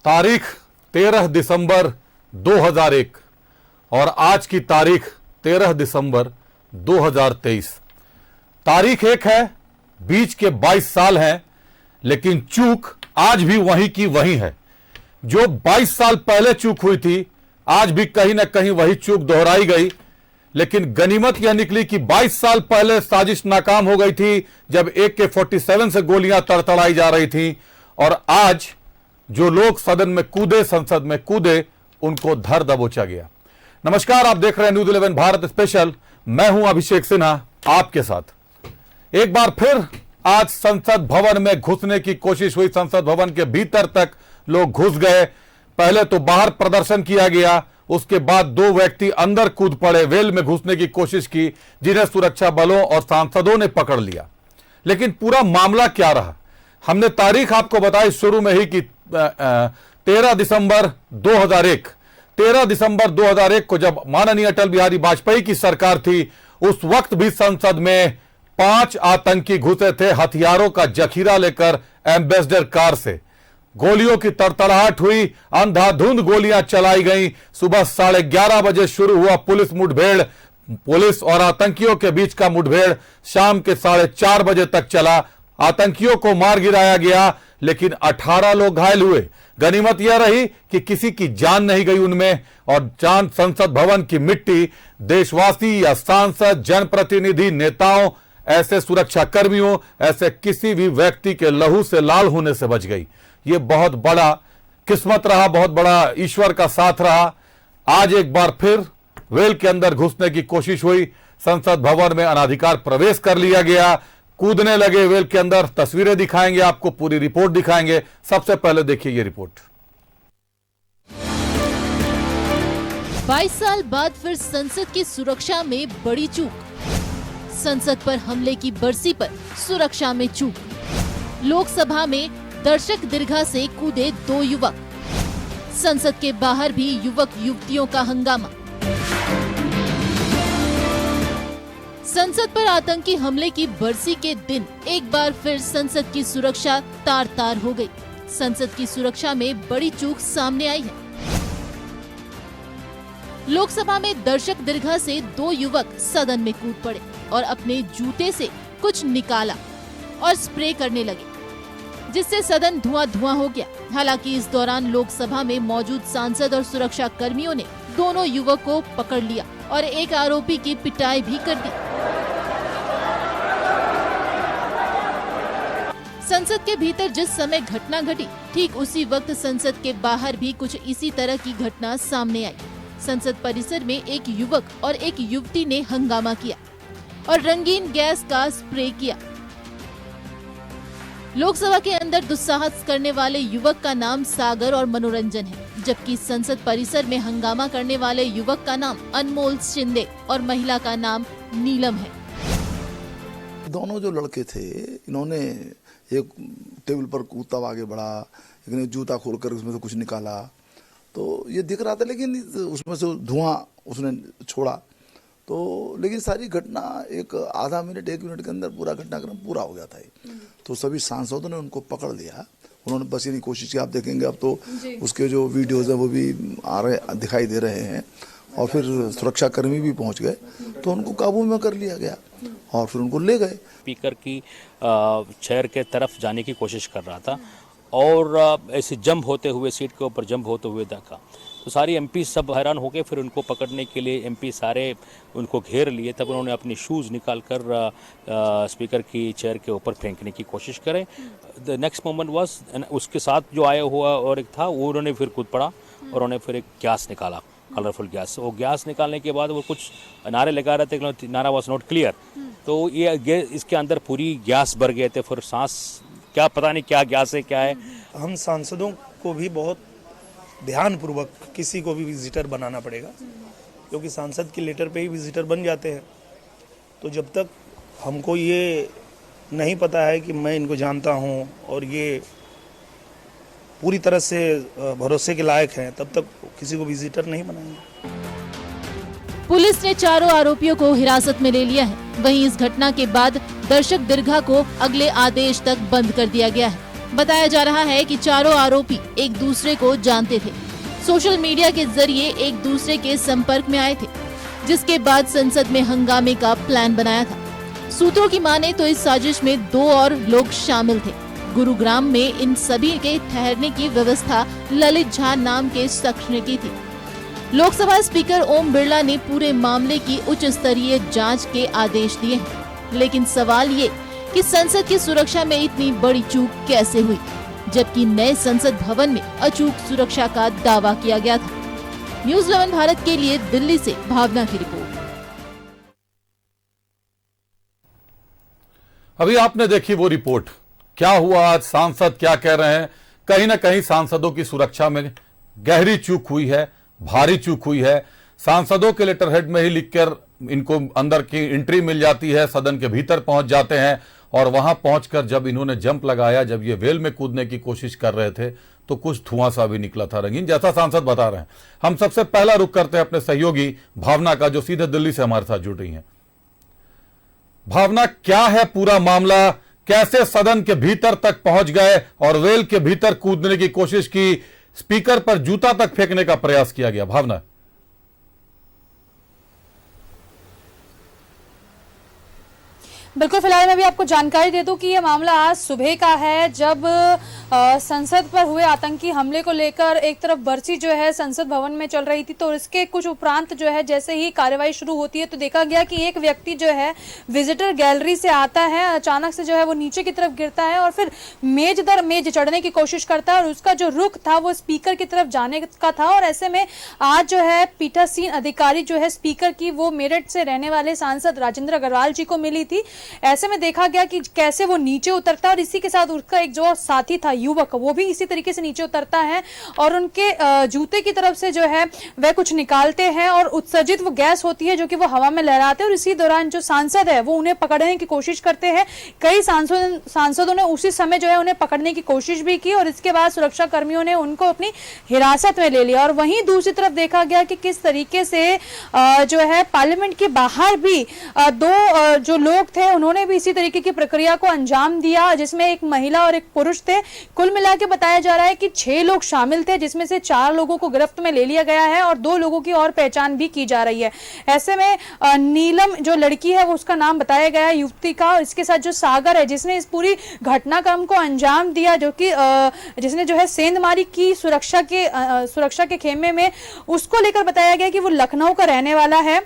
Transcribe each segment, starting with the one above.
तारीख 13 दिसंबर 2001 और आज की तारीख 13 दिसंबर 2023। तारीख एक है, बीच के 22 साल हैं, लेकिन चूक आज भी वहीं की वहीं है। जो 22 साल पहले चूक हुई थी, आज भी कहीं ना कहीं वही चूक दोहराई गई। लेकिन गनीमत यह निकली कि 22 साल पहले साजिश नाकाम हो गई थी, जब AK-47 से गोलियां तड़तड़ाई जा रही थी, और आज जो लोग सदन में कूदे, संसद में कूदे, उनको धर दबोचा गया। नमस्कार, आप देख रहे हैं न्यूज़ 11 भारत स्पेशल। मैं हूं अभिषेक सिन्हा आपके साथ। एक बार फिर आज संसद भवन में घुसने की कोशिश हुई। संसद भवन के भीतर तक लोग घुस गए। पहले तो बाहर प्रदर्शन किया गया, उसके बाद दो व्यक्ति अंदर कूद पड़े, वेल में घुसने की कोशिश की, जिन्हें सुरक्षा बलों और सांसदों ने पकड़ लिया। लेकिन पूरा मामला क्या रहा, हमने तारीख आपको बताई शुरू में ही कि 13 दिसंबर 2001 13 दिसंबर 2001 को जब माननीय अटल बिहारी वाजपेयी की सरकार थी, उस वक्त भी संसद में 5 आतंकी घुसे थे हथियारों का जखीरा लेकर एम्बेसडर कार से। गोलियों की तड़तड़ाहट हुई, अंधाधुंध गोलियां चलाई गईं। सुबह 11:30 बजे शुरू हुआ पुलिस मुठभेड़। पुलिस और आतंकियों के बीच का मुठभेड़ शाम के 4:30 बजे तक चला। आतंकियों को मार गिराया गया, लेकिन 18 लोग घायल हुए। गनीमत यह रही कि किसी की जान नहीं गई उनमें, और जान संसद भवन की मिट्टी देशवासी या सांसद, जनप्रतिनिधि, नेताओं, ऐसे सुरक्षा कर्मियों, ऐसे किसी भी व्यक्ति के लहू से लाल होने से बच गई। ये बहुत बड़ा किस्मत रहा, बहुत बड़ा ईश्वर का साथ रहा। आज एक बार फिर वेल के अंदर घुसने की कोशिश हुई। संसद भवन में अनाधिकार प्रवेश कर लिया गया, कूदने लगे वेल के अंदर। तस्वीरें दिखाएंगे आपको, पूरी रिपोर्ट दिखाएंगे। सबसे पहले देखिए ये रिपोर्ट। 22 साल बाद फिर संसद की सुरक्षा में बड़ी चूक। संसद पर हमले की बरसी पर सुरक्षा में चूक। लोकसभा में दर्शक दीर्घा से कूदे 2 युवक। संसद के बाहर भी युवक युवतियों का हंगामा। संसद पर आतंकी हमले की बरसी के दिन एक बार फिर संसद की सुरक्षा तार तार हो गई। संसद की सुरक्षा में बड़ी चूक सामने आई है। लोकसभा में दर्शक दीर्घा से 2 युवक सदन में कूद पड़े और अपने जूते से कुछ निकाला और स्प्रे करने लगे, जिससे सदन धुआं हो गया। हालांकि इस दौरान लोकसभा में मौजूद सांसद और सुरक्षा कर्मियों ने दोनों युवक को पकड़ लिया और एक आरोपी की पिटाई भी कर दी। संसद के भीतर जिस समय घटना घटी, ठीक उसी वक्त संसद के बाहर भी कुछ इसी तरह की घटना सामने आई। संसद परिसर में एक युवक और एक युवती ने हंगामा किया और रंगीन गैस का स्प्रे किया। लोकसभा के अंदर दुस्साहस करने वाले युवक का नाम सागर और मनोरंजन है, जबकि संसद परिसर में हंगामा करने वाले युवक का नाम अनमोल शिंदे और महिला का नाम नीलम है। दोनों जो लड़के थे, इन्होंने एक टेबल पर कूदता आगे बढ़ा, एक ने जूता खोलकर उसमें से कुछ निकाला, तो ये दिख रहा था, लेकिन उसमें से धुआं उसने छोड़ा। तो लेकिन सारी घटना एक आधा मिनट 1 मिनट के अंदर पूरा घटनाक्रम पूरा हो गया था। तो सभी सांसदों ने उनको पकड़ लिया। उन्होंने बचने की कोशिश की। आप देखेंगे अब तो उसके जो वीडियोज है वो भी दिखाई दे रहे हैं। और फिर सुरक्षा कर्मी भी पहुंच गए, तो उनको काबू में कर लिया गया और फिर उनको ले गए। स्पीकर की चेयर के तरफ जाने की कोशिश कर रहा था और ऐसे जंप होते हुए, सीट के ऊपर जंप होते हुए देखा, तो सारी एमपी सब हैरान हो गए। फिर उनको पकड़ने के लिए एमपी सारे उनको घेर लिए। तब उन्होंने अपनी शूज़ निकाल कर स्पीकर की चेयर के ऊपर फेंकने की कोशिश करे। द नेक्स्ट मोमेंट वाज, उसके साथ जो आया हुआ और एक था, वो उन्होंने फिर कूद पड़ा और उन्होंने फिर एक गैस निकाला, कलरफुल गैस। वो गैस निकालने के बाद वो कुछ नारे लगा रहे थे, नारा वाज नॉट क्लियर। तो ये इसके अंदर पूरी गैस भर गए थे। फिर सांस, क्या पता नहीं क्या गैस है, क्या है। हम सांसदों को भी बहुत ध्यानपूर्वक किसी को भी विजिटर बनाना पड़ेगा, क्योंकि सांसद के लेटर पे ही विजिटर बन जाते हैं। तो जब तक हमको ये नहीं पता है कि मैं इनको जानता हूँ और ये पूरी तरह से भरोसे के लायक हैं, तब तक किसी को विजिटर नहीं बनाएंगे। पुलिस ने चारों आरोपियों को हिरासत में ले लिया है। वहीं इस घटना के बाद दर्शक दीर्घा को अगले आदेश तक बंद कर दिया गया है। बताया जा रहा है कि चारों आरोपी एक दूसरे को जानते थे, सोशल मीडिया के जरिए एक दूसरे के संपर्क में आए थे, जिसके बाद संसद में हंगामे का प्लान बनाया था। सूत्रों की माने तो इस साजिश में 2 और लोग शामिल थे। गुरुग्राम में इन सभी के ठहरने की व्यवस्था ललित झा नाम के शख्स ने की थी। लोकसभा स्पीकर ओम बिरला ने पूरे मामले की उच्च स्तरीय जांच के आदेश दिए हैं, लेकिन सवाल ये कि संसद की सुरक्षा में इतनी बड़ी चूक कैसे हुई, जबकि नए संसद भवन में अचूक सुरक्षा का दावा किया गया था। न्यूज़ 11 भारत के लिए दिल्ली से भावना की रिपोर्ट। अभी आपने देखी वो रिपोर्ट, क्या हुआ आज, सांसद क्या कह रहे हैं। कहीं ना कहीं सांसदों की सुरक्षा में गहरी चूक हुई है, भारी चूक हुई है। सांसदों के लेटर हेड में ही लिखकर इनको अंदर की एंट्री मिल जाती है, सदन के भीतर पहुंच जाते हैं, और वहां पहुंचकर जब इन्होंने जंप लगाया, जब ये वेल में कूदने की कोशिश कर रहे थे, तो कुछ धुआं सा भी निकला था रंगीन, जैसा सांसद बता रहे हैं। हम सबसे पहला रुख करते हैं अपने सहयोगी भावना का, जो सीधे दिल्ली से हमारे साथ जुड़ रही हैं। भावना, क्या है पूरा मामला, कैसे सदन के भीतर तक पहुंच गए और वेल के भीतर कूदने की कोशिश की, स्पीकर पर जूता तक फेंकने का प्रयास किया गया? भावना। बिल्कुल, फिलहाल मैं भी आपको जानकारी दे दूं कि ये मामला आज सुबह का है, जब संसद पर हुए आतंकी हमले को लेकर एक तरफ बरसी जो है संसद भवन में चल रही थी, तो इसके कुछ उपरांत जो है जैसे ही कार्रवाई शुरू होती है तो देखा गया कि एक व्यक्ति जो है विजिटर गैलरी से आता है, अचानक से जो है वो नीचे की तरफ गिरता है और फिर मेज दर मेज चढ़ने की कोशिश करता है, और उसका जो रुख था वो स्पीकर की तरफ जाने का था। और ऐसे में आज जो है पीठासीन अधिकारी जो है स्पीकर की, वो मेरठ से रहने वाले सांसद राजेंद्र अग्रवाल जी को मिली थी। ऐसे में देखा गया कि कैसे वो नीचे उतरता है, और इसी के साथ उसका एक जो साथी था युवक, वो भी इसी तरीके से नीचे उतरता है और उनके जूते की तरफ से जो है वह कुछ निकालते हैं, और उत्सर्जित वो गैस होती है जो कि वो हवा में लहराते हैं, और इसी दौरान जो सांसद है वो उन्हें पकड़ने की कोशिश करते हैं। कई सांसदों ने उसी समय जो है उन्हें पकड़ने की कोशिश भी की, और इसके बाद सुरक्षा कर्मियों ने उनको अपनी हिरासत में ले लिया। और वहीं दूसरी तरफ देखा गया कि किस तरीके से जो है पार्लियामेंट के बाहर भी 2 जो लोग थे उन्होंने भी इसी तरीके की प्रक्रिया को अंजाम दिया, जिसमें एक महिला और एक पुरुष थे। कुल मिला के बताया जा रहा है कि 6 लोग शामिल थे, जिसमें से 4 लोगों को गिरफ्त में ले लिया गया है और 2 लोगों की और पहचान भी की जा रही है। ऐसे में नीलम जो लड़की है वो उसका नाम बताया गया है युवती का, और इसके साथ जो सागर है जिसने इस पूरी घटनाक्रम को अंजाम दिया, जो कि जिसने जो है सेंधमारी की सुरक्षा के खेमे में, उसको लेकर बताया गया कि वो लखनऊ का रहने वाला है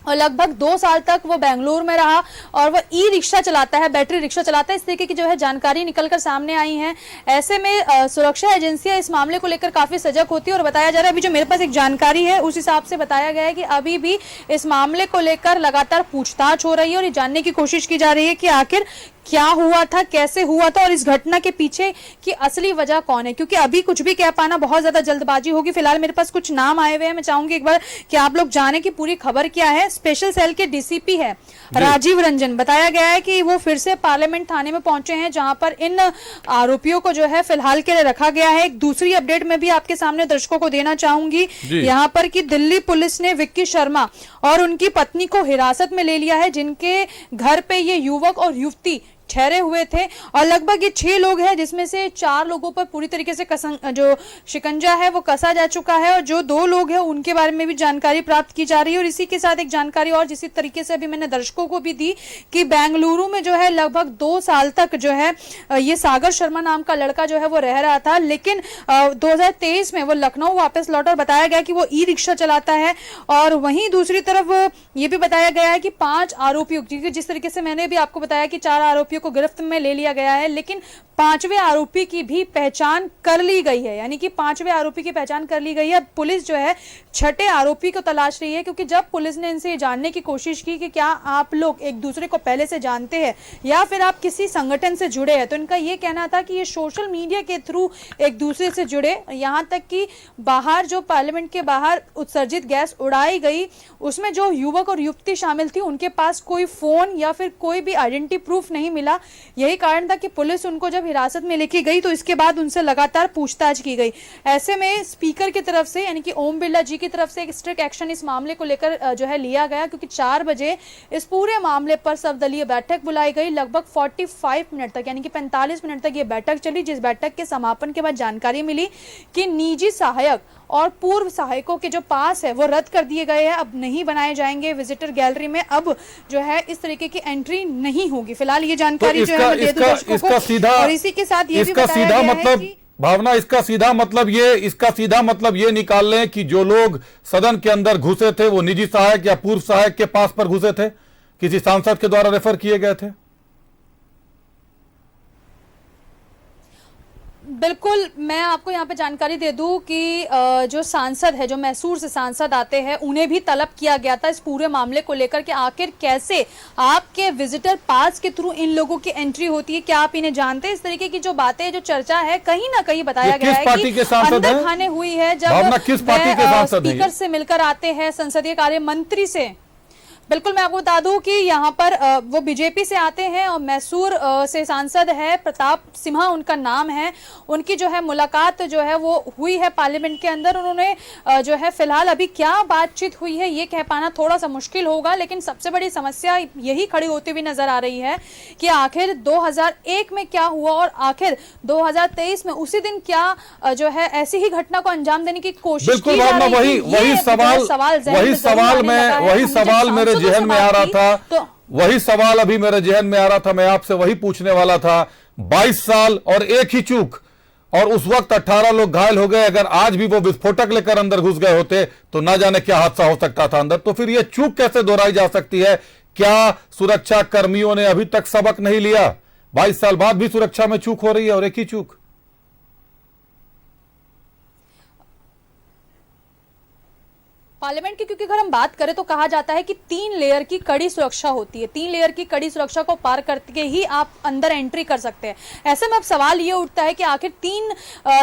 और लगभग 2 साल तक वो बेंगलुरु में रहा, और वो ई रिक्शा चलाता है, बैटरी रिक्शा चलाता है। इस तरीके की जो है जानकारी निकलकर सामने आई है। ऐसे में सुरक्षा एजेंसियां इस मामले को लेकर काफी सजग होती है, और बताया जा रहा है, अभी जो मेरे पास एक जानकारी है उस हिसाब से बताया गया है कि अभी भी इस मामले को लेकर लगातार पूछताछ हो रही है, और ये जानने की कोशिश की जा रही है कि आखिर क्या हुआ था, कैसे हुआ था, और इस घटना के पीछे की असली वजह कौन है, क्योंकि अभी कुछ भी कह पाना बहुत ज्यादा जल्दबाजी होगी। फिलहाल मेरे पास कुछ नाम आए हुए हैं, मैं चाहूंगी एक बार कि आप लोग जाने की पूरी खबर क्या है। स्पेशल सेल के डीसीपी है राजीव रंजन, बताया गया है कि वो फिर से पार्लियामेंट थाने में पहुंचे हैं, जहां पर इन आरोपियों को जो है फिलहाल के लिए रखा गया है। एक दूसरी अपडेट में भी आपके सामने दर्शकों को देना चाहूंगी यहाँ पर कि दिल्ली पुलिस ने विक्की शर्मा और उनकी पत्नी को हिरासत में ले लिया है, जिनके घर पे ये युवक और युवती ठहरे हुए थे, और लगभग ये 6 लोग हैं, जिसमें से 4 लोगों पर पूरी तरीके से जो शिकंजा है वो कसा जा चुका है, और जो 2 लोग हैं उनके बारे में भी जानकारी प्राप्त की जा रही है। और इसी के साथ एक जानकारी और जिस तरीके से अभी मैंने दर्शकों को भी दी कि बेंगलुरु में जो है लगभग 2 साल तक जो है ये सागर शर्मा नाम का लड़का जो है वो रह रहा था, लेकिन 2023 में वो लखनऊ वापस लौटा, और बताया गया कि वो ई रिक्शा चलाता है। और वहीं दूसरी तरफ ये भी बताया गया है कि 5 आरोपियों, जिस तरीके से मैंने भी आपको बताया कि 4 आरोपियों को गिरफ्त में ले लिया गया है, लेकिन 5वें आरोपी की भी पहचान कर ली गई है, यानी कि 5वें आरोपी की पहचान कर ली गई है। पुलिस जो है 6ठे आरोपी को तलाश रही है, क्योंकि जब पुलिस ने इनसे जानने की कोशिश की कि क्या आप लोग एक दूसरे को पहले से जानते हैं या फिर आप किसी संगठन से जुड़े हैं, तो इनका ये कहना था कि ये सोशल मीडिया के थ्रू एक दूसरे से जुड़े। यहाँ तक कि बाहर जो पार्लियामेंट के बाहर उत्सर्जित गैस उड़ाई गई, उसमें जो युवक और युवती शामिल थी उनके पास कोई फोन या फिर कोई भी आइडेंटिटी प्रूफ नहीं मिला। यही कारण था कि पुलिस उनको जब हिरासत में लेके गई तो इसके बाद उनसे लगातार पूछताछ की गई। ऐसे में स्पीकर की तरफ से यानी कि ओम बिरला जी की तरफ से एक स्ट्रिक्ट एक्शन इस मामले को लेकर जो है लिया गया, क्योंकि 4 बजे इस पूरे मामले पर सर्वदलीय बैठक बुलाई गई। लगभग 45 मिनट तक यानी कि 45 मिनट तक ये बैठक चली, जिस बैठक के समापन के बाद जानकारी मिली कि निजी सहायक और पूर्व सहायकों के जो पास है वो रद्द कर दिए गए हैं, अब नहीं बनाए जाएंगे। विजिटर गैलरी में अब जो है इस तरीके की एंट्री नहीं होगी। फिलहाल ये जानकारी जो है मैं दे दूं दर्शकों को। सीधा और इसी के साथ ये भी इसका बताया सीधा गया मतलब है कि भावना, इसका सीधा मतलब ये निकाल लें कि जो लोग सदन के अंदर घुसे थे वो निजी सहायक या पूर्व सहायक के पास पर घुसे थे, किसी सांसद के द्वारा रेफर किए गए थे। बिल्कुल, मैं आपको यहाँ पे जानकारी दे दूं कि जो सांसद है, जो मैसूर से सांसद आते हैं, उन्हें भी तलब किया गया था इस पूरे मामले को लेकर कि आखिर कैसे आपके विजिटर पास के थ्रू इन लोगों की एंट्री होती है, क्या आप इन्हें जानते हैं। इस तरीके की जो बातें, जो चर्चा है, कहीं ना कहीं बताया गया है कि अंदर खाने हुई है जब स्पीकर से मिलकर आते हैं, संसदीय कार्य मंत्री से। बिल्कुल, मैं आपको बता दूं कि यहाँ पर वो बीजेपी से आते हैं और मैसूर से सांसद है, प्रताप सिम्हा उनका नाम है। उनकी जो है मुलाकात जो है वो हुई है पार्लियामेंट के अंदर। उन्होंने जो है फिलहाल अभी क्या बातचीत हुई है ये कह पाना थोड़ा सा मुश्किल होगा, लेकिन सबसे बड़ी समस्या यही खड़ी होती हुई नजर आ रही है कि आखिर 2001 में क्या हुआ और आखिर 2023 में उसी दिन क्या जो है ऐसी ही घटना को अंजाम देने की कोशिश की जा रही थी। वही जहन में आ रहा था, वही सवाल अभी मेरे जहन में आ रहा था, मैं आपसे वही पूछने वाला था। 22 साल और एक ही चूक, और उस वक्त 18 लोग घायल हो गए। अगर आज भी वो विस्फोटक लेकर अंदर घुस गए होते तो ना जाने क्या हादसा हो सकता था अंदर। तो फिर ये चूक कैसे दोहराई जा सकती है? क्या सुरक्षा कर्मियों ने अभी तक सबक नहीं लिया? 22 साल बाद भी सुरक्षा में चूक हो रही है, और एक ही चूक। पार्लियामेंट की क्योंकि अगर हम बात करें तो कहा जाता है कि 3 लेयर की कड़ी सुरक्षा होती है। 3 लेयर की कड़ी सुरक्षा को पार करके ही आप अंदर एंट्री कर सकते हैं। ऐसे में अब सवाल ये उठता है कि आखिर 3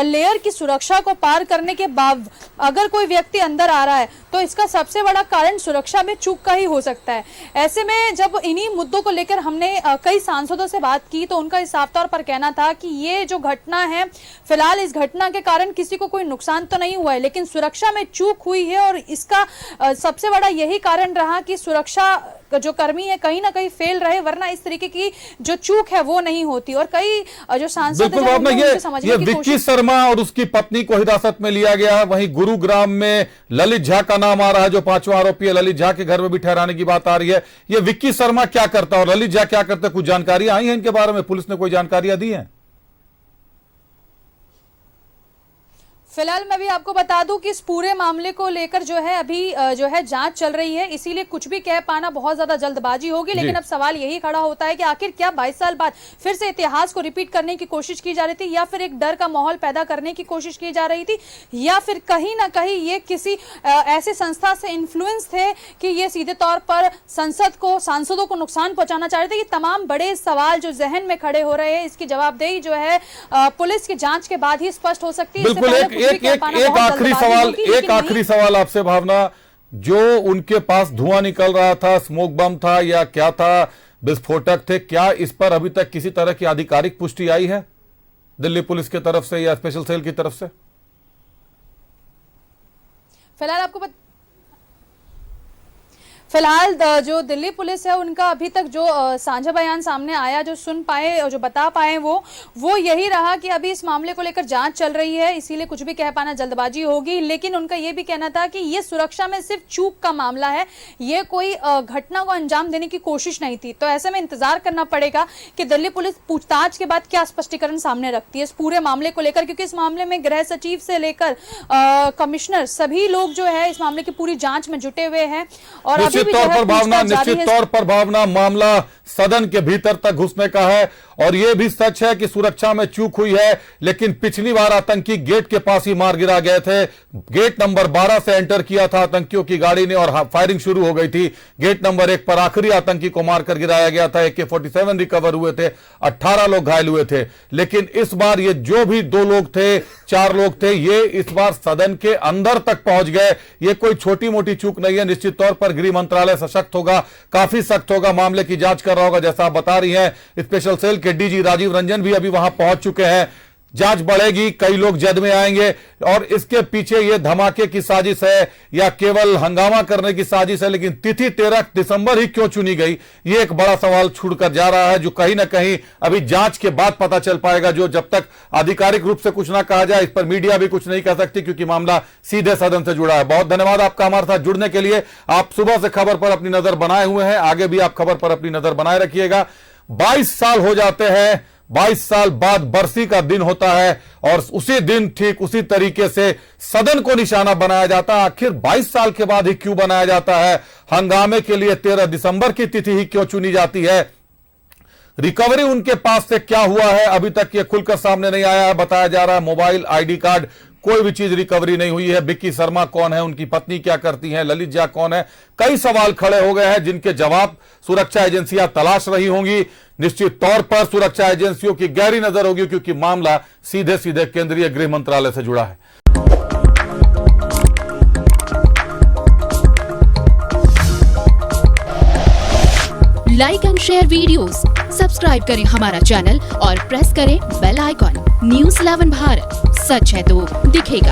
लेयर की सुरक्षा को पार करने के बाद अगर कोई व्यक्ति अंदर आ रहा है तो इसका सबसे बड़ा कारण सुरक्षा में चूक का ही हो सकता है। ऐसे में जब इन्हीं मुद्दों को लेकर हमने कई सांसदों से बात की तो उनका इस साफ तौर पर कहना था कि ये जो घटना है, फिलहाल इस घटना के कारण किसी को कोई नुकसान तो नहीं हुआ है, लेकिन सुरक्षा में चूक हुई है और इसका सबसे बड़ा यही कारण रहा कि सुरक्षा जो कर्मी है कहीं ना कहीं फेल रहे, वरना इस तरीके की जो चूक है वो नहीं होती। और कई जो सांसद ये विक्की शर्मा और उसकी पत्नी को हिरासत में लिया गया है। वहीं गुरुग्राम में ललित झा का नाम आ रहा है, जो 5वां आरोपी है। ललित झा के घर में भी ठहराने की बात आ रही है। ये विक्की शर्मा क्या करता है और ललित झा क्या करते, कुछ जानकारी आई है इनके बारे में? पुलिस ने कोई जानकारियां दी हैं? फिलहाल मैं भी आपको बता दूं कि इस पूरे मामले को लेकर जो है अभी जो है जांच चल रही है, इसीलिए कुछ भी कह पाना बहुत ज्यादा जल्दबाजी होगी। लेकिन अब सवाल यही खड़ा होता है कि आखिर क्या 22 साल बाद फिर से इतिहास को रिपीट करने की कोशिश की जा रही थी, या फिर एक डर का माहौल पैदा करने की कोशिश की जा रही थी, या फिर कहीं ना कहीं ये किसी ऐसे संस्था से इन्फ्लुएंस थे कि ये सीधे तौर पर सांसदों को नुकसान पहुंचाना चाह रहे थे। ये तमाम बड़े सवाल जो जहन में खड़े हो रहे हैं, इसकी जवाबदेही जो है पुलिस की जांच के बाद ही स्पष्ट हो सकती है। एक आखिरी सवाल आपसे भावना, जो उनके पास धुआं निकल रहा था, स्मोक बम था या क्या था, विस्फोटक थे, क्या इस पर अभी तक किसी तरह की आधिकारिक पुष्टि आई है दिल्ली पुलिस की तरफ से या स्पेशल सेल की तरफ से? फिलहाल जो दिल्ली पुलिस है उनका अभी तक जो साझा बयान सामने आया, जो सुन पाए और जो बता पाए वो यही रहा कि अभी इस मामले को लेकर जांच चल रही है, इसीलिए कुछ भी कह पाना जल्दबाजी होगी। लेकिन उनका ये भी कहना था कि ये सुरक्षा में सिर्फ चूक का मामला है, ये कोई घटना को अंजाम देने की कोशिश नहीं थी। तो ऐसे में इंतजार करना पड़ेगा कि दिल्ली पुलिस पूछताछ के बाद क्या स्पष्टीकरण सामने रखती है इस पूरे मामले को लेकर, क्योंकि इस मामले में गृह सचिव से लेकर कमिश्नर सभी लोग जो है इस मामले की पूरी जांच में जुटे हुए हैं। और निश्चित तौर पर भावना मामला सदन के भीतर तक घुसने का है, और यह भी सच है कि सुरक्षा में चूक हुई है। लेकिन पिछली बार आतंकी गेट के पास ही मार गिरा गए थे। गेट नंबर 12 से एंटर किया था आतंकियों की गाड़ी ने और फायरिंग शुरू हो गई थी। गेट नंबर 1 पर आखिरी आतंकी को मारकर गिराया गया था। AK-47 रिकवर हुए थे, 18 लोग घायल हुए थे। लेकिन इस बार ये जो भी 2 लोग थे, 4 लोग थे, ये इस बार सदन के अंदर तक पहुंच गए। ये कोई छोटी मोटी चूक नहीं है। निश्चित तौर पर गृह मंत्रालय सशक्त होगा, काफी सख्त होगा, मामले की जांच कर रहा होगा। जैसा आप बता रही हैं, स्पेशल सेल के डीजी राजीव रंजन भी अभी वहां पहुंच चुके हैं। जांच बढ़ेगी, कई लोग जद में आएंगे और इसके पीछे ये धमाके की साजिश है या केवल हंगामा करने की साजिश है, लेकिन तिथि 13 दिसंबर ही क्यों चुनी गई, ये एक बड़ा सवाल छूटकर जा रहा है, जो कहीं ना कहीं अभी जांच के बाद पता चल पाएगा। जो जब तक आधिकारिक रूप से कुछ ना कहा जाए, इस पर मीडिया भी कुछ नहीं कह सकती, क्योंकि मामला सीधे सदन से जुड़ा है। बहुत धन्यवाद आपका हमारे साथ जुड़ने के लिए। आप सुबह से खबर पर अपनी नजर बनाए हुए हैं, आगे भी आप खबर पर अपनी नजर बनाए रखिएगा। 22 साल हो जाते हैं, 22 साल बाद बरसी का दिन होता है और उसी दिन ठीक उसी तरीके से सदन को निशाना बनाया जाता है। आखिर 22 साल के बाद ही क्यों बनाया जाता है? हंगामे के लिए 13 दिसंबर की तिथि ही क्यों चुनी जाती है? रिकवरी उनके पास से क्या हुआ है, अभी तक यह खुलकर सामने नहीं आया है। बताया जा रहा है मोबाइल, आईडी कार्ड, कोई भी चीज रिकवरी नहीं हुई है। विक्की शर्मा कौन है, उनकी पत्नी क्या करती हैं, ललित झा कौन है, कई सवाल खड़े हो गए हैं जिनके जवाब सुरक्षा एजेंसियां तलाश रही होंगी। निश्चित तौर पर सुरक्षा एजेंसियों की गहरी नजर होगी, क्योंकि मामला सीधे सीधे केंद्रीय गृह मंत्रालय से जुड़ा है। Like and share videos, subscribe करें हमारा चैनल और प्रेस करें बेल आइकॉन। न्यूज़ 11 भारत, सच है तो दिखेगा।